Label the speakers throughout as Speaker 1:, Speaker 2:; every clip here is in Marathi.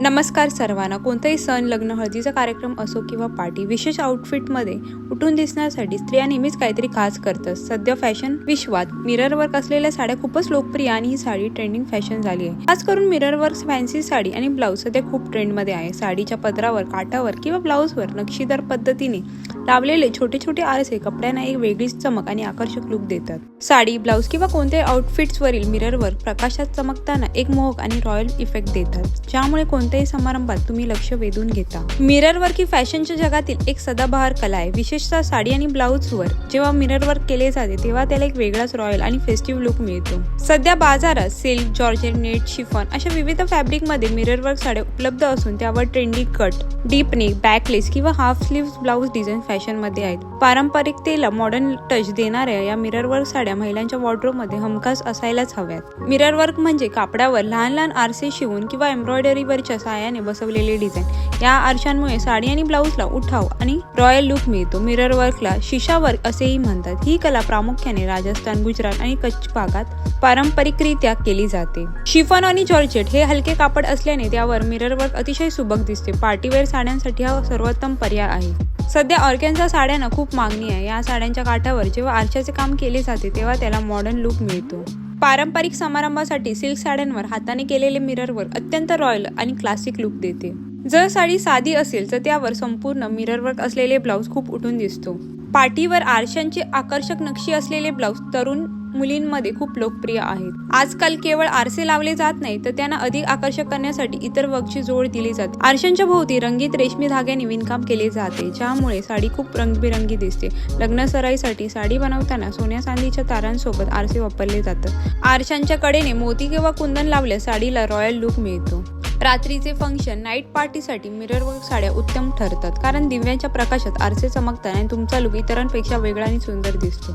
Speaker 1: नमस्कार सर्वांना. कोणताही सण, लग्न, हळदीचा कार्यक्रम असो किंवा पार्टी, विशेष आउटफिटमध्ये उठून दिसण्यासाठी स्त्रिया नेहमीच काहीतरी खास करतात. सध्या फॅशन विश्वात मिरर वर्क असलेल्या साड्या खूपच लोकप्रिय आणि ही साडी ट्रेंडिंग फॅशन झाली आहे. खास करून मिरर वर्क फॅन्सी साडी आणि ब्लाऊज सध्या खूप ट्रेंडमध्ये आहे. साडीच्या पदरावर, काठावर किंवा ब्लाऊजवर नक्षीदार पद्धतीने लावलेले छोटे छोटे आरसे कपड्यांना एक वेगळीच चमक आणि आकर्षक लुक देतात. साडी, ब्लाऊज किंवा कोणत्याही आउटफिट्सवरील मिरर वर्क प्रकाशात चमकताना एक मोहक आणि रॉयल इफेक्ट देतात, ज्यामुळे कोणत्याही समारंभात तुम्ही लक्ष वेधून घेता. मिरर वर्क ही फॅशनच्या जगातील एक सदाबहार कला आहे. विशेषतः साडी आणि ब्लाऊजवर जेव्हा मिरर वर्क केले जाते तेव्हा त्याला एक वेगळाच रॉयल आणि फेस्टिव्ह लुक मिळतो. सध्या बाजारात सिल्क, जॉर्जेट, नेट, शिफॉन अशा विविध फॅब्रिकमध्ये मिरर वर्क साड्या उपलब्ध असून त्यावर trendy cut, deep neck, backless किंवा हाफ स्लीव्ह ब्लाऊज डिझाईन फॅशनमध्ये आहेत. पारंपरिकतेला मॉडर्न टच देणाऱ्या या मिरर वर्क साड्या महिलांच्या वॉर्डरोबमध्ये हमखास असायलाच हव्यात. मिरर वर्क म्हणजे कापडावर लहान लहान आरसे शिवून किंवा एम्ब्रॉयडरीवरच्या साहाय्याने बसवलेले डिझाईन. या आरशांमुळे साडी आणि ब्लाऊजला उठाव आणि रॉयल लुक मिळतो. मिरर वर्कला शिशा वर्क असेही म्हणतात. ही कला प्रामुख्याने राजस्थान, गुजरात आणि कच्छ भागात पारंपरिकरित्या केली जाते. शिफॉन आणि जॉर्जेट हे हलके कापड असल्याने त्यावर मिरर वर्क अतिशय सुबक दिसते. पार्टीवेअर साड्यांसाठी हा सर्वोत्तम पर्याय आहे. सध्या ऑर्गेन्झा साड्यांना खूप मागणी आहे. या साड्यांच्या काठावर जेव्हा आरशाचे काम केले जाते तेव्हा त्याला मॉडर्न लुक मिळतो. पारंपरिक समारंभासाठी सिल्क साड्यांवर हाताने केलेले मिरर वर्क अत्यंत रॉयल आणि क्लासिक लुक देते. जर साडी साधी असेल तर त्यावर संपूर्ण मिरर वर्क असलेले ब्लाऊज खूप उठून दिसतो. पार्टीवर आरशांची आकर्षक नक्षी असलेले ब्लाऊज तरुण मुलींमध्ये खूप लोकप्रिय आहेत. आजकाल केवळ आरसे लावले जात नाही तर त्यांना अधिक आकर्षक करण्यासाठी इतर वर्कची जोड दिली जाते. आरशांच्या भोवती रंगीत रेशमी धाग्याने विणकाम केले जाते, ज्यामुळे साडी खूप रंगबिरंगी दिसते. लग्न सराईसाठी साडी बनवताना सोन्या चांदीच्या तारांसोबत आरसे वापरले जातात. आरशांच्या कडेने मोती किंवा कुंदन लावल्यास साडीला रॉयल लुक मिळतो. रात्रीचे फंक्शन, नाईट पार्टीसाठी मिरर वर्क साड्या उत्तम ठरतात, कारण दिव्यांच्या प्रकाशात आरसे चमकतात आणि तुमचा लुक इतरांपेक्षा वेगळा आणि सुंदर दिसतो.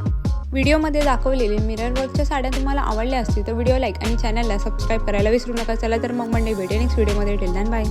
Speaker 1: व्हिडिओमध्ये दाखवलेले मिरर वर्कच्या साड्या तुम्हाला आवडल्या असतील तर व्हिडिओ लाईक आणि चॅनलला सबस्क्राईब करायला विसरू नका. चला तर मग मंडे भेटेल नेक्स्ट व्हिडिओमध्ये. Till then bye.